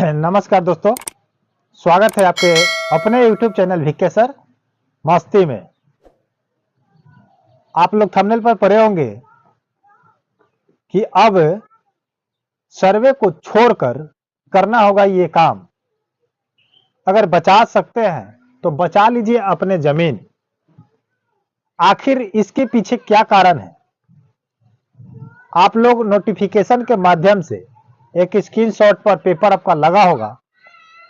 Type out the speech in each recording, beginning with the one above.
नमस्कार दोस्तों, स्वागत है आपके अपने YouTube चैनल वीके सर मस्ती में। आप लोग थंबनेल पर पढ़े होंगे कि अब सर्वे को छोड़कर करना होगा ये काम। अगर बचा सकते हैं तो बचा लीजिए अपने जमीन। आखिर इसके पीछे क्या कारण है? आप लोग नोटिफिकेशन के माध्यम से एक स्क्रीनशॉट पर पेपर आपका लगा होगा,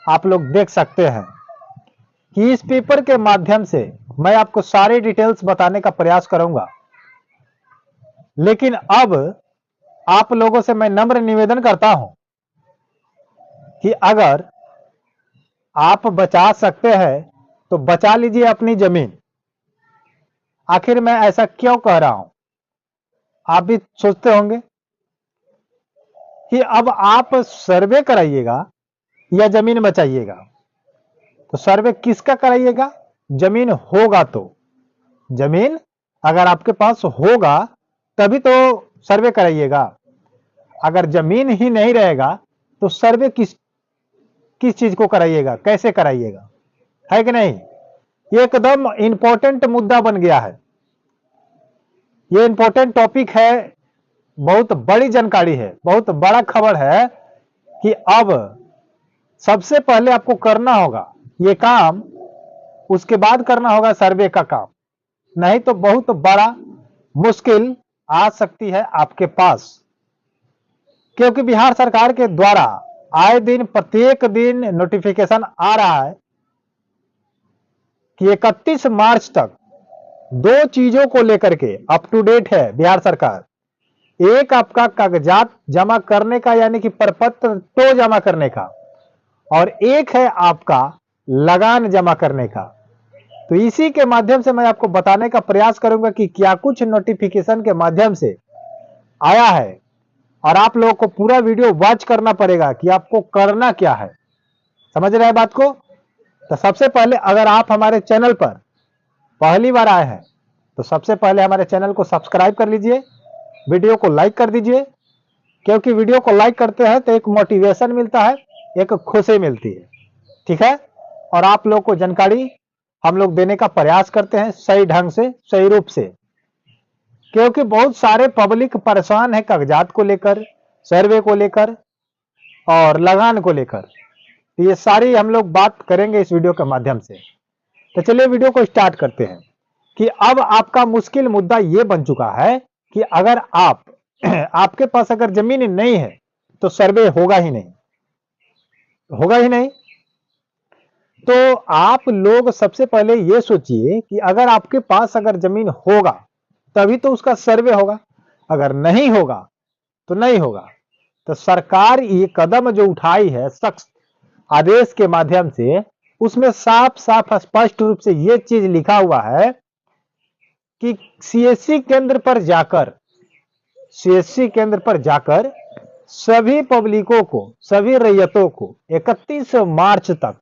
आप लोग देख सकते हैं कि इस पेपर के माध्यम से मैं आपको सारी डिटेल्स बताने का प्रयास करूंगा। लेकिन अब आप लोगों से मैं नम्र निवेदन करता हूं कि अगर आप बचा सकते हैं तो बचा लीजिए अपनी जमीन। आखिर मैं ऐसा क्यों कह रहा हूं, आप भी सोचते होंगे कि अब आप सर्वे कराइएगा या जमीन बचाइएगा। तो सर्वे किसका कराइएगा? जमीन होगा तो। जमीन अगर आपके पास होगा तभी तो सर्वे कराइएगा। अगर जमीन ही नहीं रहेगा तो सर्वे किस चीज को कराइएगा, कैसे कराइएगा? है कि नहीं? ये एकदम इंपॉर्टेंट मुद्दा बन गया है। ये इंपॉर्टेंट टॉपिक है, बहुत बड़ी जानकारी है, बहुत बड़ा खबर है कि अब सबसे पहले आपको करना होगा ये काम, उसके बाद करना होगा सर्वे का काम। नहीं तो बहुत बड़ा मुश्किल आ सकती है आपके पास, क्योंकि बिहार सरकार के द्वारा आए दिन प्रत्येक दिन नोटिफिकेशन आ रहा है कि 31 मार्च तक दो चीजों को लेकर के अप टू डेट है बिहार सरकार। एक आपका कागजात जमा करने का यानी कि प्रपत्र तो जमा करने का, और एक है आपका लगान जमा करने का। तो इसी के माध्यम से मैं आपको बताने का प्रयास करूंगा कि क्या कुछ नोटिफिकेशन के माध्यम से आया है, और आप लोगों को पूरा वीडियो वॉच करना पड़ेगा कि आपको करना क्या है। समझ रहे हैं बात को? तो सबसे पहले अगर आप हमारे चैनल पर पहली बार आए हैं तो सबसे पहले हमारे चैनल को सब्सक्राइब कर लीजिए, वीडियो को लाइक कर दीजिए, क्योंकि वीडियो को लाइक करते हैं तो एक मोटिवेशन मिलता है, एक खुशी मिलती है। ठीक है? और आप लोग को जानकारी हम लोग देने का प्रयास करते हैं सही ढंग से, सही रूप से, क्योंकि बहुत सारे पब्लिक परेशान है कागजात को लेकर, सर्वे को लेकर और लगान को लेकर। तो ये सारी हम लोग बात करेंगे इस वीडियो के माध्यम से। तो चलिए वीडियो को स्टार्ट करते हैं कि अब आपका मुश्किल मुद्दा ये बन चुका है कि अगर आप आपके पास अगर जमीन नहीं है तो सर्वे होगा ही नहीं, होगा ही नहीं। तो आप लोग सबसे पहले ये सोचिए कि अगर आपके पास अगर जमीन होगा तभी तो उसका सर्वे होगा, अगर नहीं होगा तो नहीं होगा। तो सरकार ये कदम जो उठाई है सख्त आदेश के माध्यम से, उसमें साफ साफ स्पष्ट रूप से ये चीज लिखा हुआ है कि सीएससी केंद्र पर जाकर सभी पब्लिकों को, सभी रैयतों को 31 मार्च तक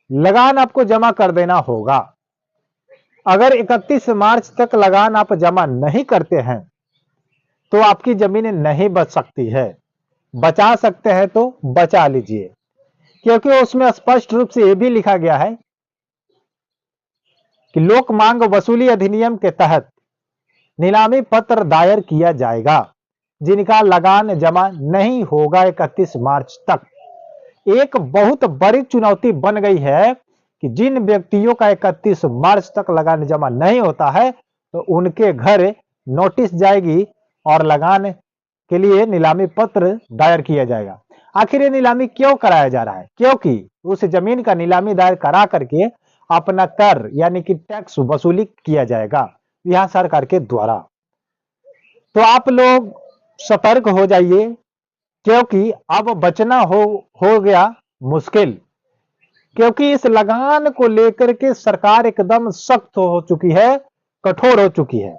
लगान आपको जमा कर देना होगा। अगर 31 मार्च तक लगान आप जमा नहीं करते हैं तो आपकी जमीन नहीं बच सकती है। बचा सकते हैं तो बचा लीजिए, क्योंकि उसमें स्पष्ट रूप से यह भी लिखा गया है कि लोक मांग वसूली अधिनियम के तहत नीलामी पत्र दायर किया जाएगा जिनका लगान जमा नहीं होगा 31 मार्च तक। एक बहुत बड़ी चुनौती बन गई है कि जिन व्यक्तियों का 31 मार्च तक लगान जमा नहीं होता है तो उनके घर नोटिस जाएगी और लगान के लिए नीलामी पत्र दायर किया जाएगा। आखिर ये नीलामी क्यों कराया जा रहा है? क्योंकि उस जमीन का नीलामी दायर करा करके अपना कर यानी कि टैक्स वसूली किया जाएगा बिहार सरकार के द्वारा। तो आप लोग सतर्क हो जाइए, क्योंकि अब बचना हो गया मुश्किल, क्योंकि इस लगान को लेकर के सरकार एकदम सख्त हो चुकी है, कठोर हो चुकी है,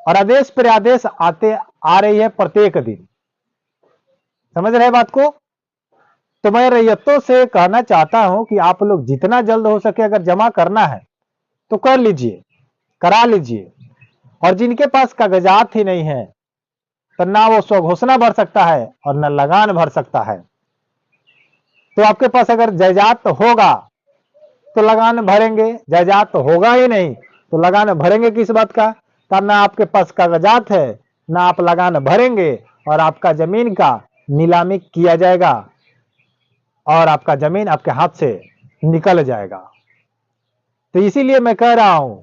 और आदेश पर आदेश आ रही है प्रत्येक दिन। समझ रहे बात को? तो मैं रैयतों से कहना चाहता हूं कि आप लोग जितना जल्द हो सके अगर जमा करना है तो कर लीजिए, करा लीजिए। और जिनके पास कागजात ही नहीं है तो ना वो स्वघोषणा भर सकता है और ना लगान भर सकता है। तो आपके पास अगर जायदाद होगा तो लगान भरेंगे, जायदाद तो होगा ही नहीं तो लगान भरेंगे किस बात का। तब ना आपके पास कागजात है, ना आप लगान भरेंगे और आपका जमीन का नीलामी किया जाएगा और आपका जमीन आपके हाथ से निकल जाएगा। तो इसीलिए मैं कह रहा हूं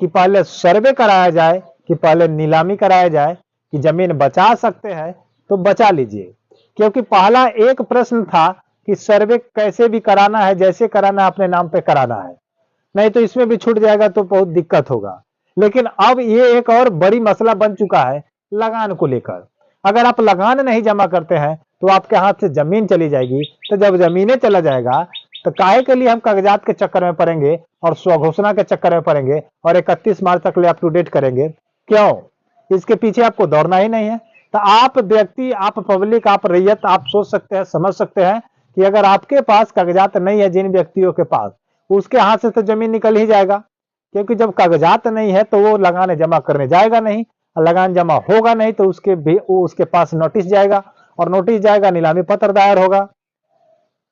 कि पहले सर्वे कराया जाए, कि पहले नीलामी कराया जाए, कि जमीन बचा सकते हैं तो बचा लीजिए। क्योंकि पहला एक प्रश्न था कि सर्वे कैसे भी कराना है, जैसे कराना है अपने नाम पे कराना है, नहीं तो इसमें भी छूट जाएगा तो बहुत दिक्कत होगा। लेकिन अब ये एक और बड़ी मसला बन चुका है लगान को लेकर। अगर आप लगान नहीं जमा करते हैं तो आपके हाथ से जमीन चली जाएगी। तो जब जमीनें चला जाएगा तो काहे के लिए हम कागजात के चक्कर में पड़ेंगे और स्वघोषणा के चक्कर में पड़ेंगे और 31 मार्च तक ले अप टू डेट करेंगे? क्यों? इसके पीछे आपको दौड़ना ही नहीं है। तो आप व्यक्ति, आप पब्लिक, आप रैयत, आप सोच सकते हैं, समझ सकते हैं कि अगर आपके पास कागजात नहीं है, जिन व्यक्तियों के पास, उसके हाथ से तो जमीन निकल ही जाएगा। क्योंकि जब कागजात नहीं है तो वो लगान जमा करने जाएगा नहीं, लगान जमा होगा नहीं तो उसके पास नोटिस जाएगा और नोटिस जाएगा, नीलामी पत्र दायर होगा।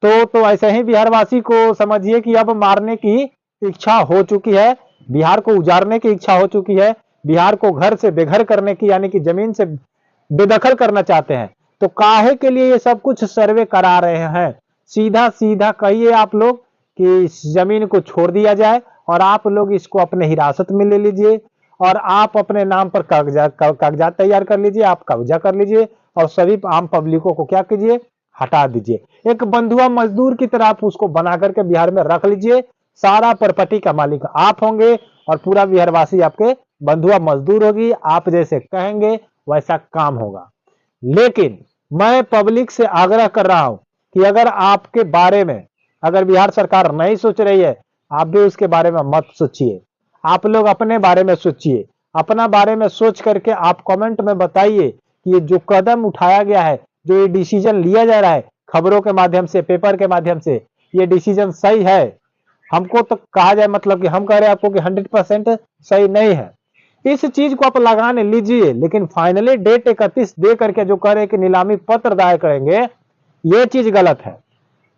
तो ऐसे ही बिहारवासी को समझिए कि अब मारने की इच्छा हो चुकी है, बिहार को उजाड़ने की इच्छा हो चुकी है, बिहार को घर से बेघर करने की, यानी कि जमीन से बेदखल करना चाहते हैं। तो काहे के लिए ये सब कुछ सर्वे करा रहे हैं? सीधा सीधा कहिए आप लोग कि इस जमीन को छोड़ दिया जाए और आप लोग इसको अपने हिरासत में ले लीजिए और आप अपने नाम पर कागजात तैयार कर लीजिए, आप कब्जा कर लीजिए और सभी आम पब्लिकों को क्या कीजिए, हटा दीजिए। एक बंधुआ मजदूर की तरह आप उसको बना करके बिहार में रख लीजिए। सारा प्रॉपर्टी का मालिक आप होंगे और पूरा बिहारवासी आपके बंधुआ मजदूर होगी। आप जैसे कहेंगे वैसा काम होगा। लेकिन मैं पब्लिक से आग्रह कर रहा हूं कि अगर आपके बारे में अगर बिहार सरकार नहीं सोच रही है, आप भी उसके बारे में मत सोचिए। आप लोग अपने बारे में सोचिए। अपना बारे में सोच करके आप कमेंट में बताइए कि ये जो कदम उठाया गया है, जो ये डिसीजन लिया जा रहा है खबरों के माध्यम से, पेपर के माध्यम से, ये डिसीजन सही है? हमको तो कहा जाए, मतलब कि हम कह रहे हैं आपको कि 100% सही नहीं है। इस चीज को आप लगाने लीजिए, लेकिन फाइनली डेट 31 दे करके जो कह रहे कि नीलामी पत्र दायर करेंगे, ये चीज गलत है।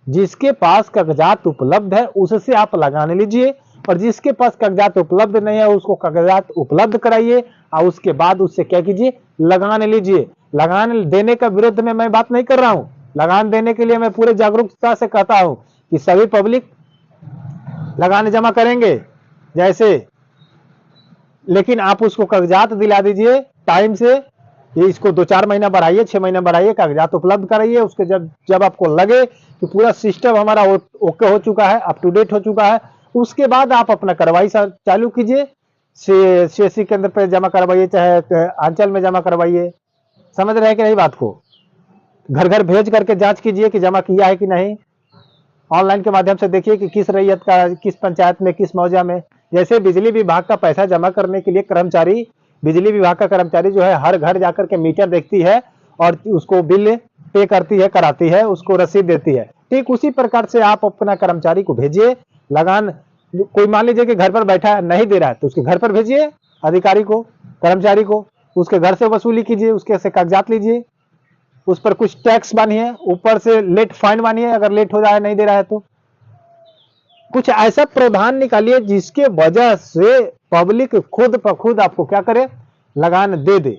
जिसके पास कागजात उपलब्ध है उससे आप लगाने लीजिए और जिसके पास कागजात उपलब्ध नहीं है उसको कागजात उपलब्ध कराइए और उसके बाद उससे क्या कीजिए, लगान लीजिए। लगान देने का विरोध में मैं बात नहीं कर रहा हूं। लगान देने के लिए मैं पूरे जागरूकता से कहता हूं कि सभी पब्लिक लगान जमा करेंगे जैसे, लेकिन आप उसको कागजात दिला दीजिए टाइम से। ये इसको 2-4 महीना बढ़ाइए, 6 महीना बढ़ाइए, कागजात उपलब्ध कराइए। उसके जब आपको लगे कि पूरा सिस्टम हमारा ओके हो चुका है, अप टू डेट हो चुका है, उसके बाद आप अपना कार्रवाई चालू कीजिए। सीएससी केंद्र पे जमा करवाइए, चाहे अंचल में जमा करवाइए। समझ रहे हैं कि नहीं बात को? घर घर भेज करके जांच कीजिए कि जमा किया है कि नहीं। ऑनलाइन के माध्यम से देखिए कि किस रैयत का, किस पंचायत में, किस मौजा में। जैसे बिजली विभाग का पैसा जमा करने के लिए कर्मचारी, बिजली विभाग का कर्मचारी जो है हर घर जाकर के मीटर देखती है और उसको बिल पे करती है, कराती है, उसको रसीद देती है। ठीक उसी प्रकार से आप अपना कर्मचारी को भेजिए। लगान कोई मान लीजिए कि घर पर बैठा नहीं दे रहा है तो उसके घर पर भेजिए अधिकारी को, कर्मचारी को, उसके घर से वसूली कीजिए, उसके से कागजात लीजिए, उस पर कुछ टैक्स बांधिए, ऊपर से लेट फाइन बांधिए अगर लेट हो रहा है, नहीं दे रहा है तो। कुछ ऐसा प्रावधान निकालिए जिसके वजह से पब्लिक खुद ब खुद आपको क्या करे, लगान दे दे।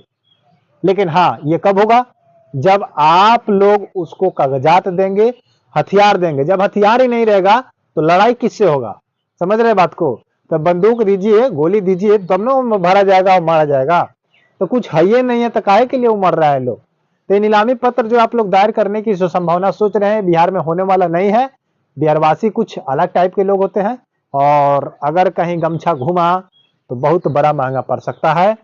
लेकिन हाँ, ये कब होगा? जब आप लोग उसको कागजात देंगे, हथियार देंगे। जब हथियार ही नहीं रहेगा तो लड़ाई किससे होगा? समझ रहे बात को? तो बंदूक दीजिए, गोली दीजिए, तब ना भरा जाएगा और मारा जाएगा। तो कुछ है ये नहीं है तो काहे के लिए वो मर रहा है लोग? तो नीलामी पत्र जो आप लोग दायर करने की जो संभावना सोच रहे हैं, बिहार में होने वाला नहीं है। बिहारवासी कुछ अलग टाइप के लोग होते हैं और अगर कहीं गमछा घुमा तो बहुत बड़ा महंगा पड़ सकता है।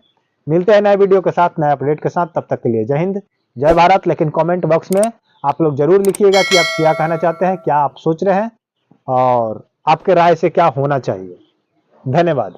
मिलते हैं नए वीडियो के साथ, नए अपडेट के साथ। तब तक के लिए जय हिंद, जय भारत। लेकिन कमेंट बॉक्स में आप लोग जरूर लिखिएगा कि आप क्या कहना चाहते हैं, क्या आप सोच रहे हैं और आपके राय से क्या होना चाहिए। धन्यवाद।